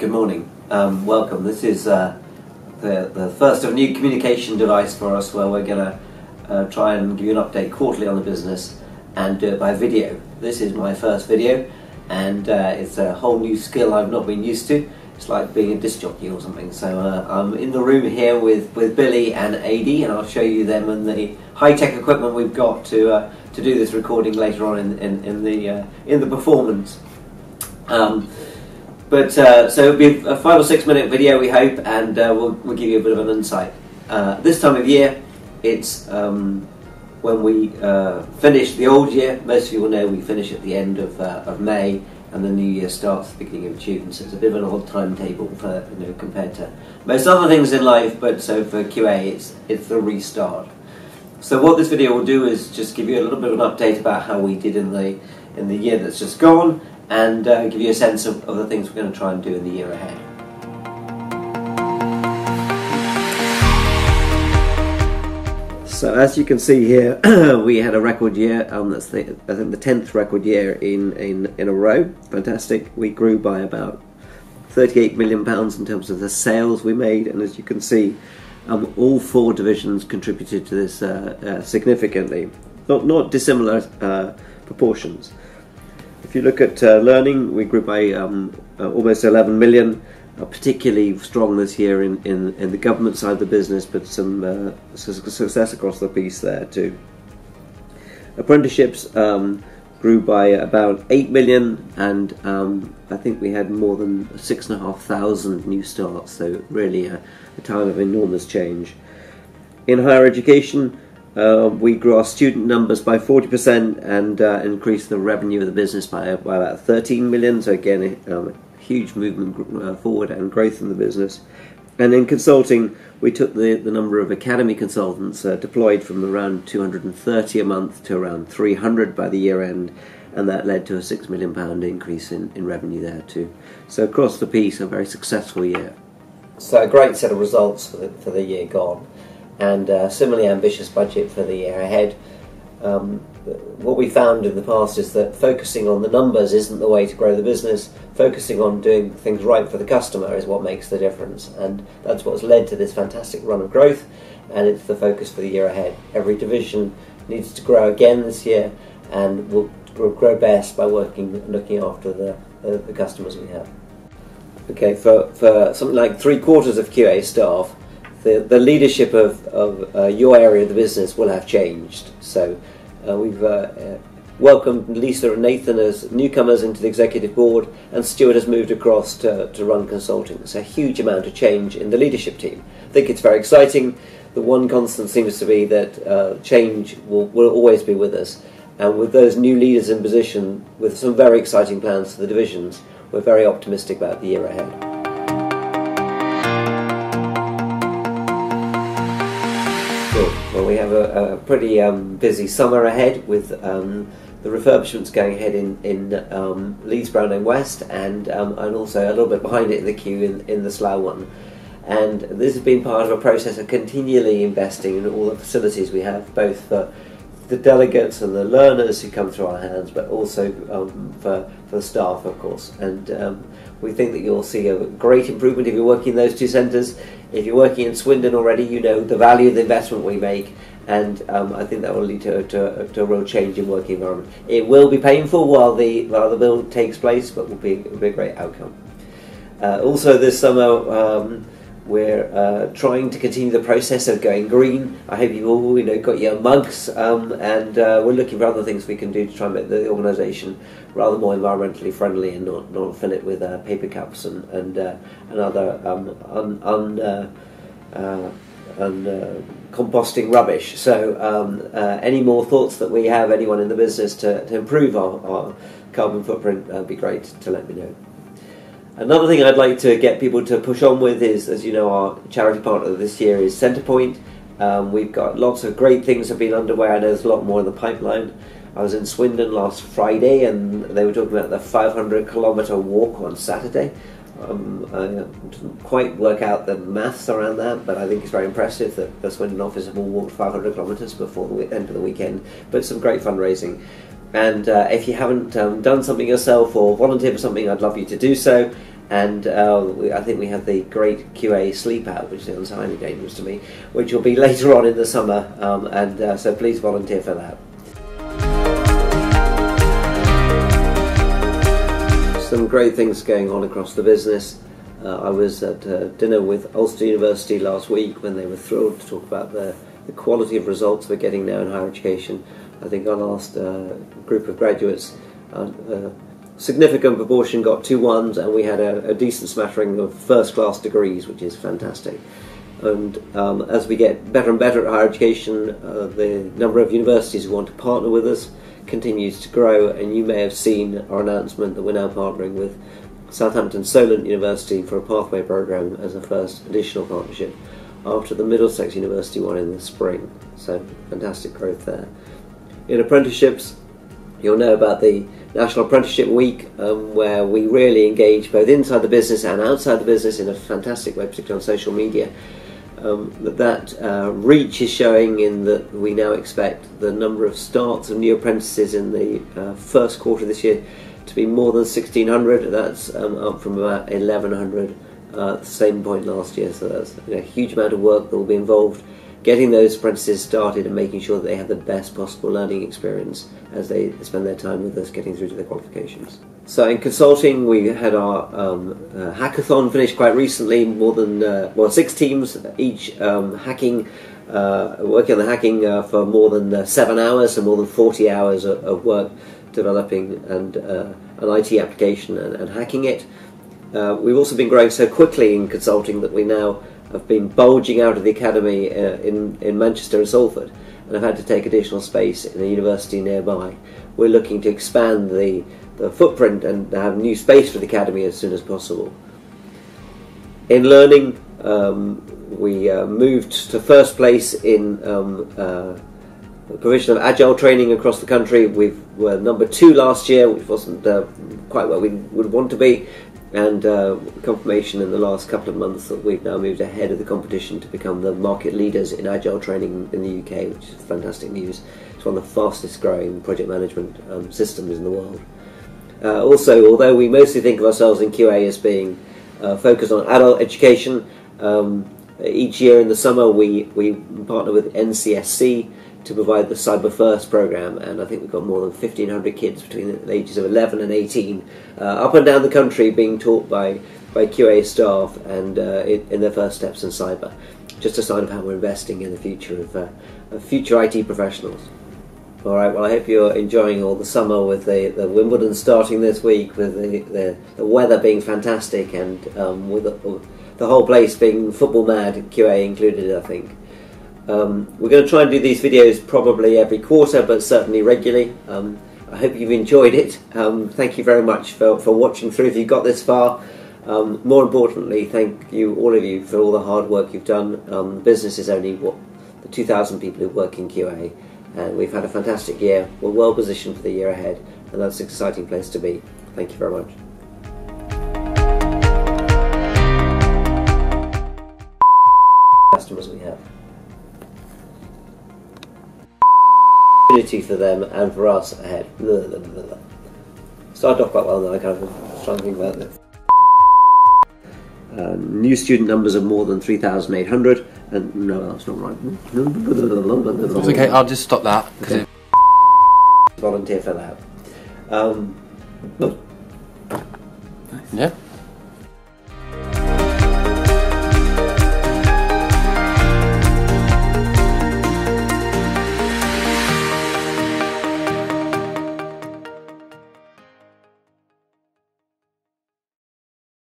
Good morning. Welcome. This is the first of a new communication device for us where we're going to try and give you an update quarterly on the business and do it by video. This is my first video and it's a whole new skill I've not been used to. It's like being a disc jockey or something. So I'm in the room here with Billy and Adi, and I'll show you them and the high-tech equipment we've got to do this recording later on in the performance. So it'll be a 5 or 6 minute video, we hope, and we'll give you a bit of an insight. This time of year, it's when we finish the old year. Most of you will know we finish at the end of May, and the new year starts at the beginning of June. So it's a bit of an odd timetable for, compared to most other things in life. But so for QA, it's the restart. So what this video will do is just give you a little bit of an update about how we did in the year that's just gone, and give you a sense of the things we're going to try and do in the year ahead. So as you can see here, we had a record year. That's I think the 10th record year in a row. Fantastic. We grew by about £38 million in terms of the sales we made, and as you can see, all 4 divisions contributed to this significantly. Not dissimilar proportions. If you look at learning, we grew by almost 11 million, particularly strong this year in the government side of the business, but some success across the piece there too. Apprenticeships grew by about 8 million, and I think we had more than 6,500 new starts, so really a time of enormous change. In higher education, we grew our student numbers by 40% and increased the revenue of the business by about 13 million. So again, a huge movement forward and growth in the business. And in consulting, we took the number of academy consultants deployed from around 230 a month to around 300 by the year end, and that led to a £6 million increase in revenue there too. So across the piece, a very successful year. So a great set of results for the year gone, and a similarly ambitious budget for the year ahead. What we found in the past is that focusing on the numbers isn't the way to grow the business. Focusing on doing things right for the customer is what makes the difference, and that's what's led to this fantastic run of growth, and it's the focus for the year ahead. Every division needs to grow again this year, and will grow best by looking after the customers we have. Okay, for something like 3/4 of QA staff, the leadership of your area of the business will have changed. So we've welcomed Lisa and Nathan as newcomers into the executive board, and Stuart has moved across to run consulting. It's a huge amount of change in the leadership team. I think it's very exciting. The one constant seems to be that change will always be with us. And with those new leaders in position, with some very exciting plans for the divisions, we're very optimistic about the year ahead. Well, we have a pretty busy summer ahead with the refurbishments going ahead in Leeds, Brownlow West, and also a little bit behind it in the queue in the Slough one. And this has been part of a process of continually investing in all the facilities we have, both for the delegates and the learners who come through our hands, but also for the staff, of course. And we think that you'll see a great improvement if you're working in those 2 centres. If you're working in Swindon already, you know the value of the investment we make, and I think that will lead to a real change in working environment. It will be painful while the build takes place, but will be a great outcome. Also this summer, we're trying to continue the process of going green. I hope you've all got your mugs, and we're looking for other things we can do to try and make the organisation rather more environmentally friendly and not fill it with paper cups and other composting rubbish. So any more thoughts that we have, anyone in the business, to improve our carbon footprint, would be great to let me know. Another thing I'd like to get people to push on with is, as you know, our charity partner this year is Centrepoint. We've got lots of great things have been underway. I know there's a lot more in the pipeline. I was in Swindon last Friday, and they were talking about the 500-kilometre walk on Saturday. I didn't quite work out the maths around that, but I think it's very impressive that the Swindon office have all walked 500 kilometres before the end of the weekend. But some great fundraising. And if you haven't done something yourself or volunteered for something, I'd love you to do so. and I think we have the great QA sleep out, which sounds highly dangerous to me, which will be later on in the summer, and so please volunteer for that. Some great things going on across the business. I was at dinner with Ulster University last week when they were thrilled to talk about the quality of results we're getting now in higher education. I think our last group of graduates, a significant proportion got 2-1s, and we had a decent smattering of first-class degrees, which is fantastic. And as we get better and better at higher education, the number of universities who want to partner with us continues to grow, and you may have seen our announcement that we're now partnering with Southampton Solent University for a pathway programme as a first additional partnership after the Middlesex University one in the spring. So fantastic growth there. In apprenticeships, you'll know about the National Apprenticeship Week, where we really engage both inside the business and outside the business in a fantastic way, particularly on social media. That reach is showing in that we now expect the number of starts of new apprentices in the first quarter of this year to be more than 1,600. That's up from about 1,100 at the same point last year. So that's a huge amount of work that will be involved getting those apprentices started and making sure that they have the best possible learning experience as they spend their time with us getting through to their qualifications. So in consulting, we had our hackathon finished quite recently. More than 6 teams, each working on the hacking for more than 7 hours, and more than 40 hours of work developing and an IT application and hacking it. We've also been growing so quickly in consulting that we now have been bulging out of the academy in Manchester and Salford, and have had to take additional space in a university nearby. We're looking to expand the footprint and have new space for the academy as soon as possible. In learning, we moved to first place in the provision of agile training across the country. We were number 2 last year, which wasn't quite where we would want to be, and confirmation in the last couple of months that we've now moved ahead of the competition to become the market leaders in agile training in the UK, which is fantastic news. It's one of the fastest growing project management systems in the world. Also, although we mostly think of ourselves in QA as being focused on adult education, each year in the summer we partner with NCSC to provide the Cyber First programme, and I think we've got more than 1,500 kids between the ages of 11 and 18 up and down the country being taught by QA staff and in their first steps in cyber. Just a sign of how we're investing in the future of future IT professionals. Alright, well I hope you're enjoying all the summer with the Wimbledon starting this week, with the weather being fantastic, and with the whole place being football mad, QA included, I think. We're going to try and do these videos probably every quarter, but certainly regularly. I hope you've enjoyed it. Thank you very much for watching through if you got this far. More importantly, thank you, all of you, for all the hard work you've done. The business is only the 2,000 people who work in QA, and we've had a fantastic year. We're well positioned for the year ahead, and that's an exciting place to be. Thank you very much. Customers we have. Opportunity for them and for us ahead. Started off quite well, though. I kind of was trying to think about this. New student numbers of more than 3,800, and no, that's not right. It's okay, I'll just stop that. Okay. Volunteer for that. Yeah.